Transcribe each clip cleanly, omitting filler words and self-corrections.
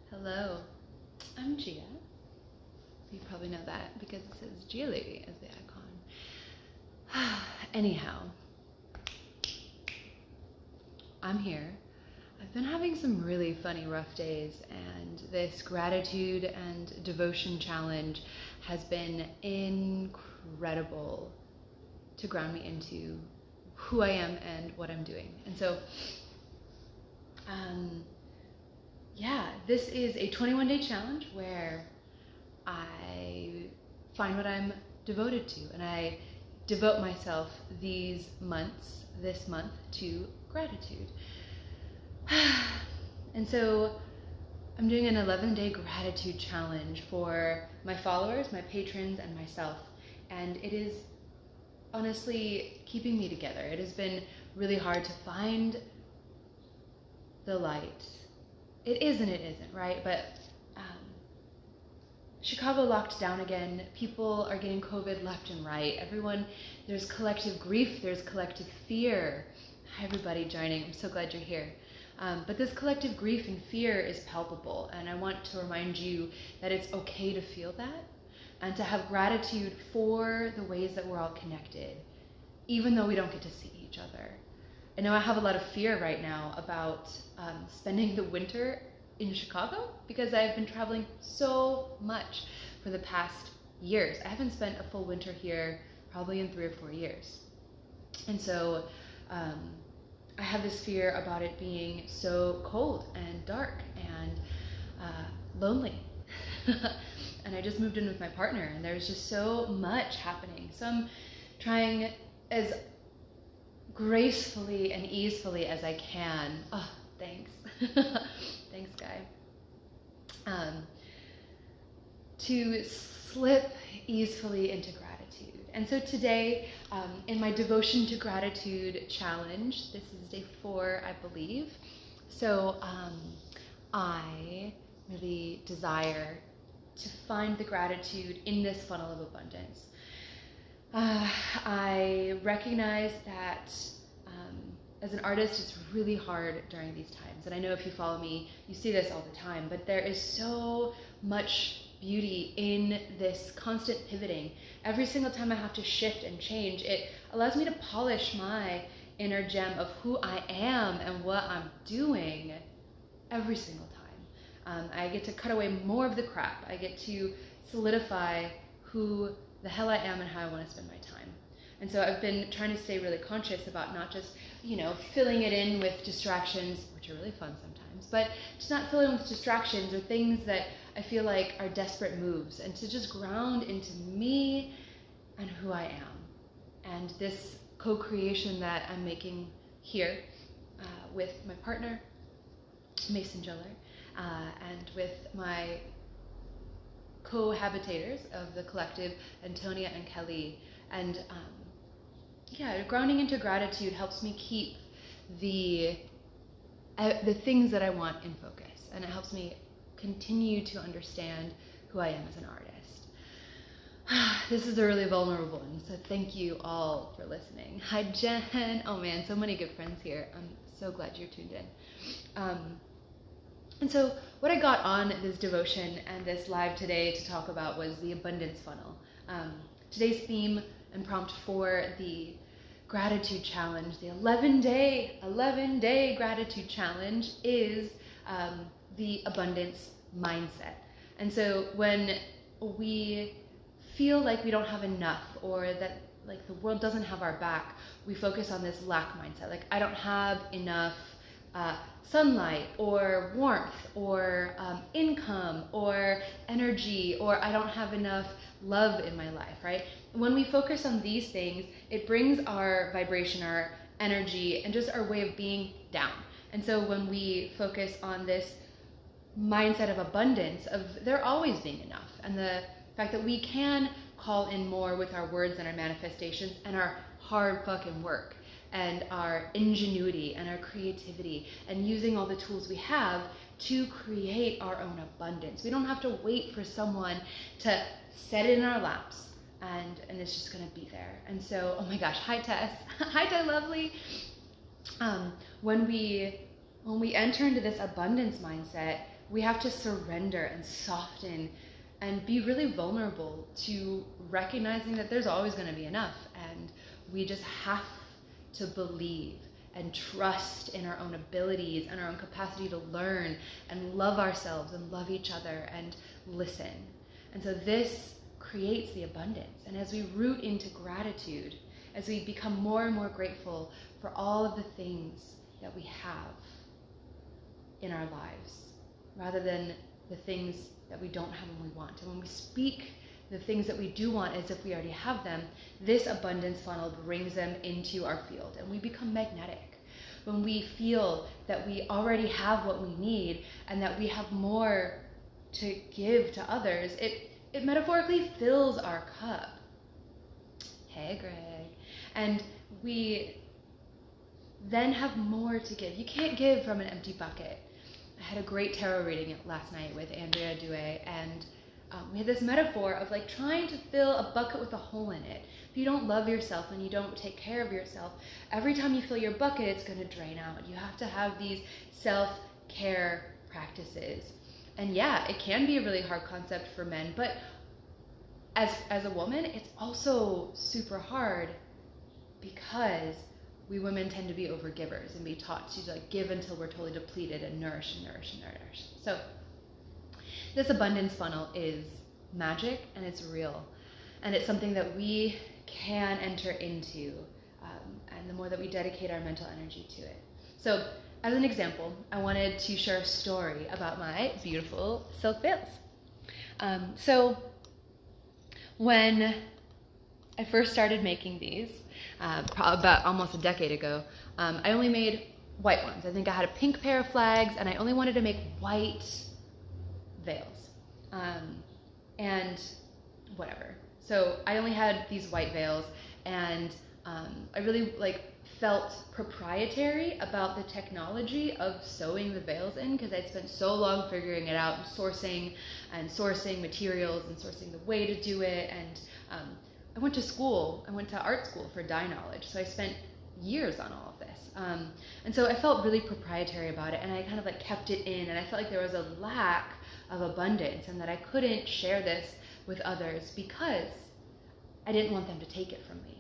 Hello, I'm Gaea. You probably know that because it says Gaea Lady as the icon. Anyhow, I'm here. I've been having some really funny, rough days, and this gratitude and devotion challenge has been incredible to ground me into who I am and what I'm doing. And so, this is a 21-day challenge where I find what I'm devoted to, and I devote myself this month to gratitude. And so I'm doing an 11-day gratitude challenge for my followers, my patrons, and myself. And it is honestly keeping me together. It has been really hard to find the light. It is and it isn't, right? But Chicago locked down again. People are getting COVID left and right. There's collective grief, there's collective fear. Hi everybody joining, I'm so glad you're here. But this collective grief and fear is palpable, and I want to remind you that it's okay to feel that and to have gratitude for the ways that we're all connected, even though we don't get to see each other. I know I have a lot of fear right now about spending the winter in Chicago because I've been traveling so much for the past years. I haven't spent a full winter here probably in 3 or 4 years. And so I have this fear about it being so cold and dark and lonely. And I just moved in with my partner, and there's just so much happening. So I'm trying as gracefully and easefully as I can. Oh, thanks. Thanks, Guy. To slip easefully into gratitude. And so today, in my devotion to gratitude challenge, this is day 4, I believe. So I really desire to find the gratitude in this funnel of abundance. I recognize that as an artist, it's really hard during these times. And I know if you follow me, you see this all the time, but there is so much beauty in this constant pivoting. Every single time I have to shift and change, it allows me to polish my inner gem of who I am and what I'm doing every single time. I get to cut away more of the crap. I get to solidify who the hell I am and how I want to spend my time. And so I've been trying to stay really conscious about not just, filling it in with distractions, which are really fun sometimes, but just not filling with distractions or things that I feel like are desperate moves, and to just ground into me and who I am. And this co-creation that I'm making here with my partner, Mason Jeller, and with my cohabitators of the collective, Antonia and Kelly. And grounding into gratitude helps me keep the things that I want in focus, and it helps me continue to understand who I am as an artist. This is a really vulnerable one, so thank you all for listening. Hi Jen. Oh man, so many good friends here. I'm so glad you're tuned in. And so what I got on this devotion and this live today to talk about was the abundance funnel. Today's theme and prompt for the gratitude challenge, the 11-day gratitude challenge, is the abundance mindset. And so when we feel like we don't have enough, or that like the world doesn't have our back, we focus on this lack mindset. Like, I don't have enough sunlight or warmth or income or energy, or I don't have enough love in my life, right? When we focus on these things, it brings our vibration, our energy, and just our way of being down. And so when we focus on this mindset of abundance, of there always being enough, and the fact that we can call in more with our words and our manifestations and our hard fucking work and our ingenuity and our creativity, and using all the tools we have to create our own abundance. We don't have to wait for someone to set it in our laps, and it's just gonna be there. And so, oh my gosh, hi Tess. Hi Ty Lovely. When we when we enter into this abundance mindset, we have to surrender and soften and be really vulnerable to recognizing that there's always going to be enough. And we just have to believe and trust in our own abilities and our own capacity to learn and love ourselves and love each other and listen. And so this creates the abundance. And as we root into gratitude, as we become more and more grateful for all of the things that we have in our lives, rather than the things that we don't have and we want. And when we speak the things that we do want as if we already have them, this abundance funnel brings them into our field and we become magnetic. When we feel that we already have what we need and that we have more to give to others, it metaphorically fills our cup. Hey, Greg. And we then have more to give. You can't give from an empty bucket. I had a great tarot reading last night with Andrea Due, and we had this metaphor of like trying to fill a bucket with a hole in it. If you don't love yourself and you don't take care of yourself, every time you fill your bucket, it's going to drain out. You have to have these self-care practices. And yeah, it can be a really hard concept for men, but as a woman, it's also super hard because we women tend to be overgivers and be taught to like give until we're totally depleted and nourish and nourish and nourish. So this abundance funnel is magic and it's real. And it's something that we can enter into. And the more that we dedicate our mental energy to it. So as an example, I wanted to share a story about my beautiful silk veils. So when I first started making these, about almost a decade ago, I only made white ones. I think I had a pink pair of flags and I only wanted to make white veils. And whatever. So I only had these white veils and I really felt proprietary about the technology of sewing the veils in because I'd spent so long figuring it out and sourcing materials and sourcing the way to do it. And I went to art school for dye knowledge, so I spent years on all of this. And so I felt really proprietary about it, and I kind of kept it in, and I felt like there was a lack of abundance and that I couldn't share this with others because I didn't want them to take it from me.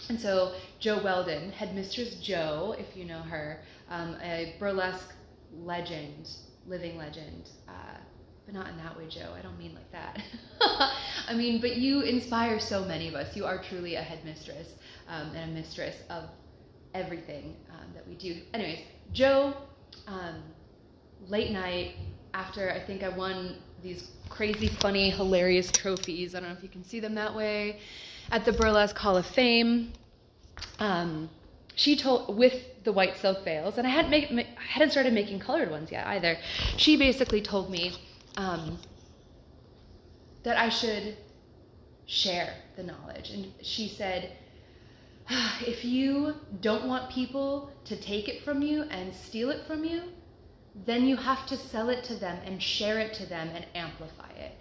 And so Jo Weldon, Headmistress Jo, if you know her, a burlesque legend, living legend, but not in that way, Jo. I don't mean like that. I mean, but you inspire so many of us. You are truly a headmistress and a mistress of everything that we do. Anyways, Jo, late night, after I think I won these crazy, funny, hilarious trophies, I don't know if you can see them that way, at the Burlesque Hall of Fame, she told, with the white silk veils, and I hadn't started making colored ones yet either, she basically told me that I should share the knowledge. And she said, if you don't want people to take it from you and steal it from you, then you have to sell it to them and share it to them and amplify it.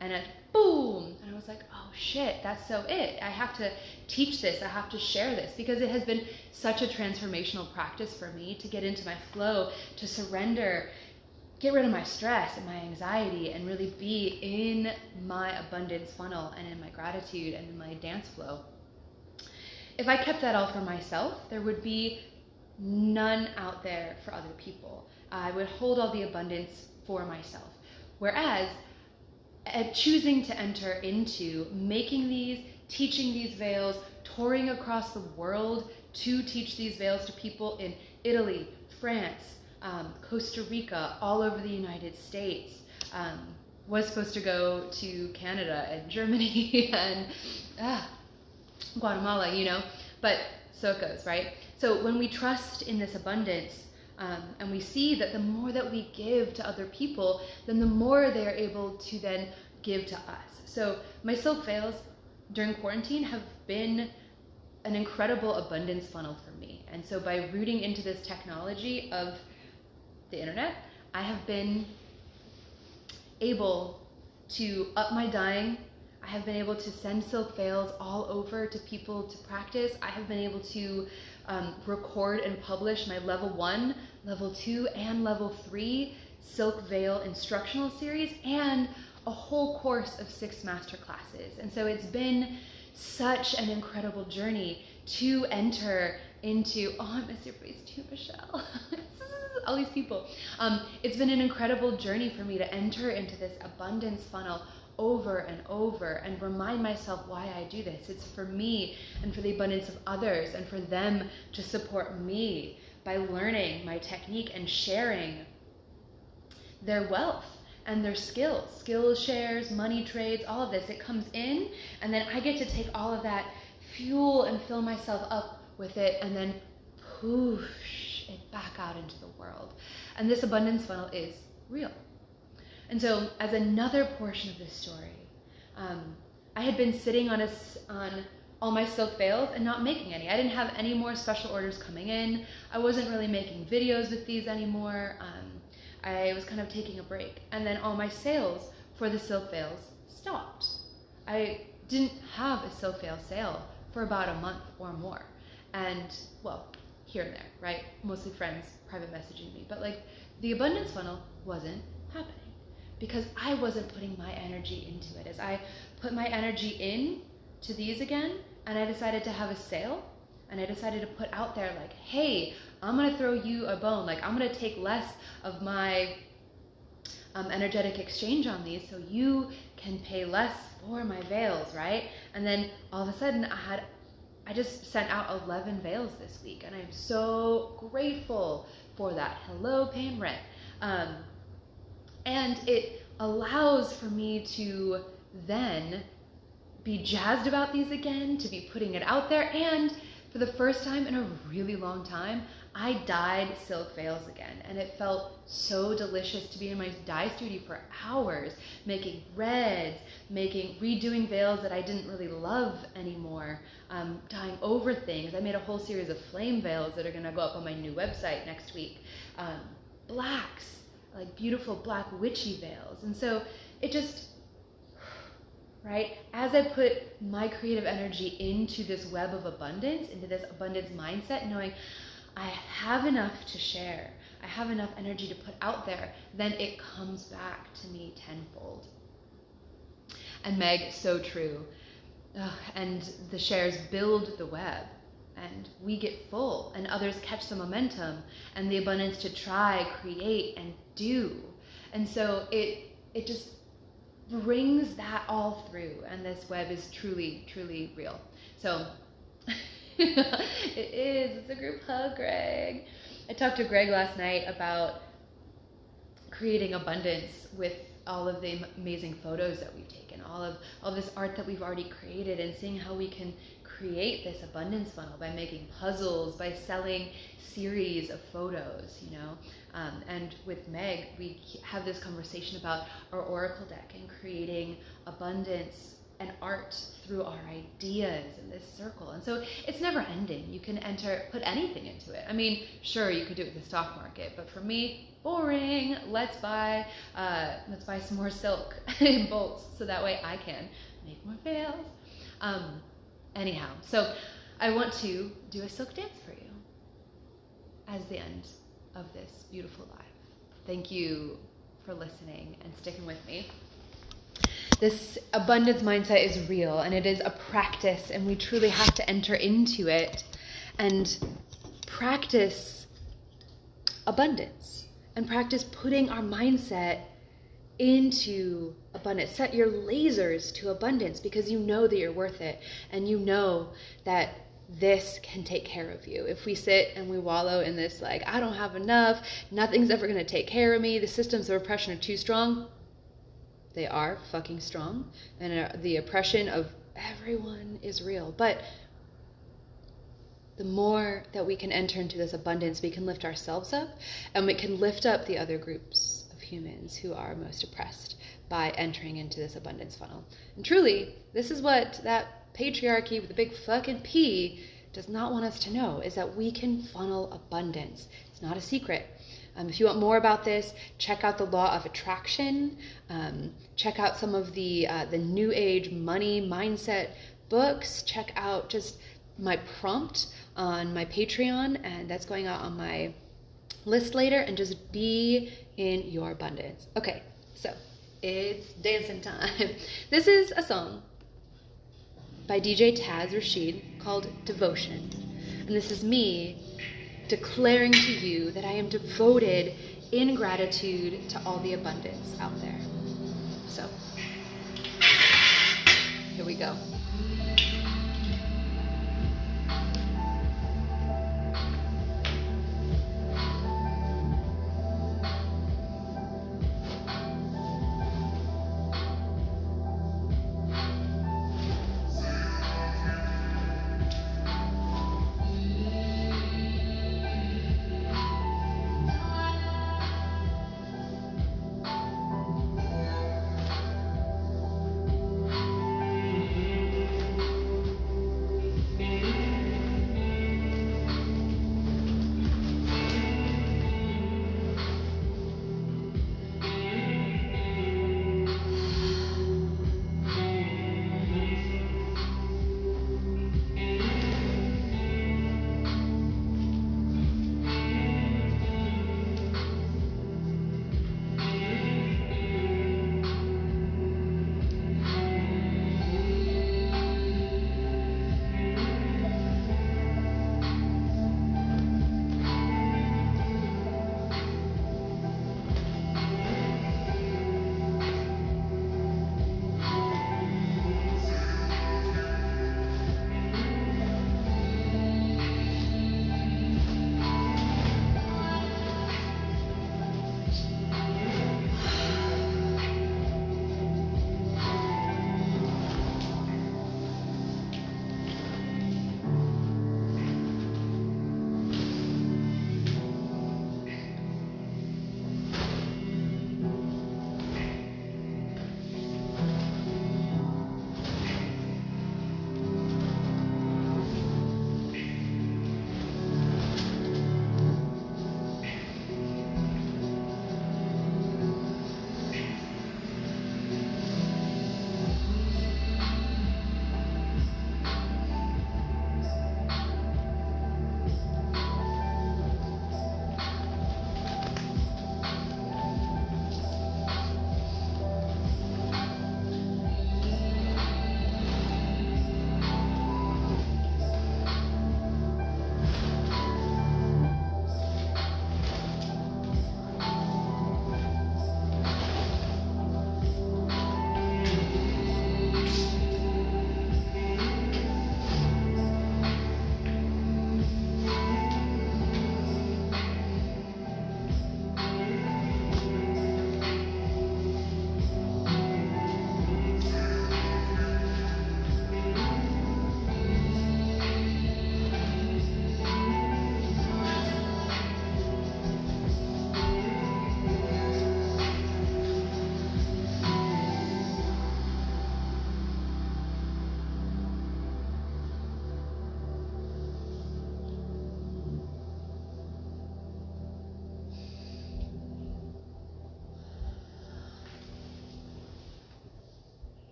And boom! And I was like, oh shit, that's so it. I have to teach this, I have to share this, because it has been such a transformational practice for me to get into my flow, to surrender, get rid of my stress and my anxiety, and really be in my abundance funnel and in my gratitude and in my dance flow. If I kept that all for myself, there would be none out there for other people. I would hold all the abundance for myself. Whereas, choosing to enter into making these, teaching these veils, touring across the world to teach these veils to people in Italy, France, Costa Rica, all over the United States, was supposed to go to Canada and Germany and Guatemala, but so it goes, right? So when we trust in this abundance, and we see that the more that we give to other people, then the more they are able to then give to us. So my silk veils during quarantine have been an incredible abundance funnel for me. And so by rooting into this technology of the internet, I have been able to up my dyeing. I have been able to send silk veils all over to people to practice. I have been able to record and publish my level 1, level 2, and level 3 Silk Veil instructional series, and a whole course of 6 master classes. And so it's been such an incredible journey to enter into, oh, I miss your face too, Michelle. All these people. It's been an incredible journey for me to enter into this abundance funnel over and over and remind myself why I do this. It's for me and for the abundance of others, and for them to support me by learning my technique and sharing their wealth and their skill shares, money trades, all of this. It comes in, and then I get to take all of that fuel and fill myself up with it, and then push it back out into the world. And this abundance funnel is real. And so, as another portion of this story, I had been sitting on all my silk veils and not making any. I didn't have any more special orders coming in. I wasn't really making videos with these anymore. I was kind of taking a break. And then all my sales for the silk veils stopped. I didn't have a silk veil sale for about a month or more. And, well, here and there, right? Mostly friends private messaging me. But like, the abundance funnel wasn't happening because I wasn't putting my energy into it. As I put my energy in to these again, and I decided to have a sale, and I decided to put out there like, hey, I'm gonna throw you a bone. Like, I'm gonna take less of my energetic exchange on these so you can pay less for my veils, right? And then all of a sudden I just sent out 11 veils this week, and I'm so grateful for that. Hello, paying rent. And it allows for me to then be jazzed about these again, to be putting it out there, and for the first time in a really long time, I dyed silk veils again, and it felt so delicious to be in my dye studio for hours, making reds, redoing veils that I didn't really love anymore, dyeing over things. I made a whole series of flame veils that are gonna go up on my new website next week. Blacks, like beautiful black witchy veils. And so it just, right, as I put my creative energy into this web of abundance, into this abundance mindset, knowing I have enough to share, I have enough energy to put out there, then it comes back to me tenfold. And Meg, so true. And the shares build the web, and we get full, and others catch the momentum and the abundance to try, create, and do. And so it just brings that all through, and this web is truly, truly real. So it's a group hug, Greg. I talked to Greg last night about creating abundance with all of the amazing photos that we've taken, all of this art that we've already created, and seeing how we can create this abundance funnel by making puzzles, by selling series of photos, you know. And with Meg, we have this conversation about our oracle deck and creating abundance and art through our ideas in this circle. And so it's never ending. You can put anything into it. I mean, sure, you could do it with the stock market, but for me, boring. Let's buy some more silk and bolts so that way I can make more veils. Anyhow, so I want to do a silk dance for you as the end of this beautiful live. Thank you for listening and sticking with me. This abundance mindset is real, and it is a practice, and we truly have to enter into it and practice abundance and practice putting our mindset into abundance. Set your lasers to abundance, because you know that you're worth it, and you know that this can take care of you. If we sit and we wallow in this, like, I don't have enough, nothing's ever going to take care of me, the systems of oppression are too strong. They are fucking strong, and the oppression of everyone is real. But the more that we can enter into this abundance, we can lift ourselves up, and we can lift up the other groups of humans who are most oppressed by entering into this abundance funnel. And truly, this is what that patriarchy with a big fucking P does not want us to know, is that we can funnel abundance. It's not a secret. If you want more about this, check out the Law of Attraction. Check out some of the New Age money mindset books. Check out just my prompt on my Patreon, and that's going out on my list later, and just be in your abundance. Okay, so it's dancing time. This is a song by DJ Taz Rashid called Devotion. And this is me declaring to you that I am devoted in gratitude to all the abundance out there. So, here we go.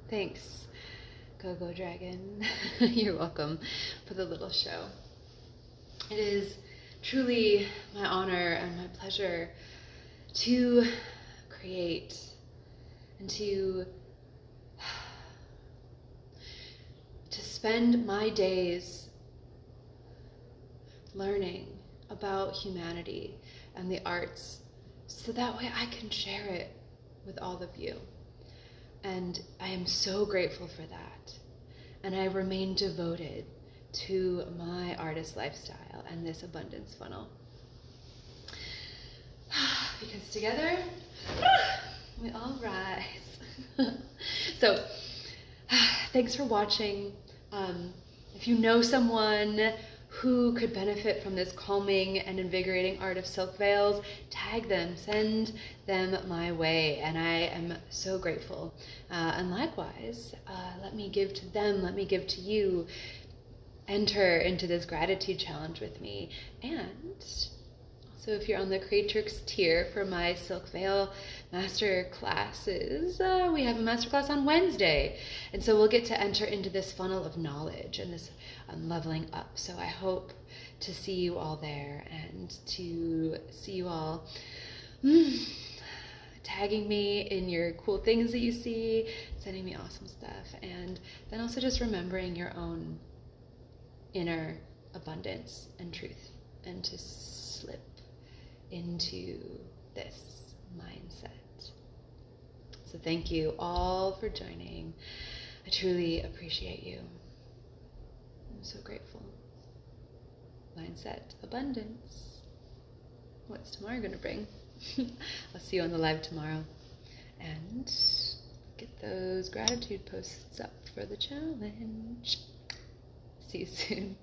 Thanks, Go Dragon. You're welcome for the little show. It is truly my honor and my pleasure to create and to spend my days learning about humanity and the arts, so that way I can share it with all of you. And I am so grateful for that. And I remain devoted to my artist lifestyle and this abundance funnel. Because together, we all rise. So, thanks for watching. If you know someone who could benefit from this calming and invigorating art of silk veils, tag them, send them my way, and I am so grateful. And likewise, let me give to them, let me give to you. enter into this gratitude challenge with me. And so if you're on the Creatrix tier for my Silk Veil master classes, we have a master class on Wednesday. And so we'll get to enter into this funnel of knowledge and this leveling up. So I hope to see you all there and to see you all tagging me in your cool things that you see, sending me awesome stuff, and then also just remembering your own inner abundance and truth, and to slip into this mindset. So thank you all for joining. I truly appreciate you. I'm so grateful. Mindset, abundance. What's tomorrow going to bring? I'll see you on the live tomorrow. And get those gratitude posts up for the challenge. See you soon.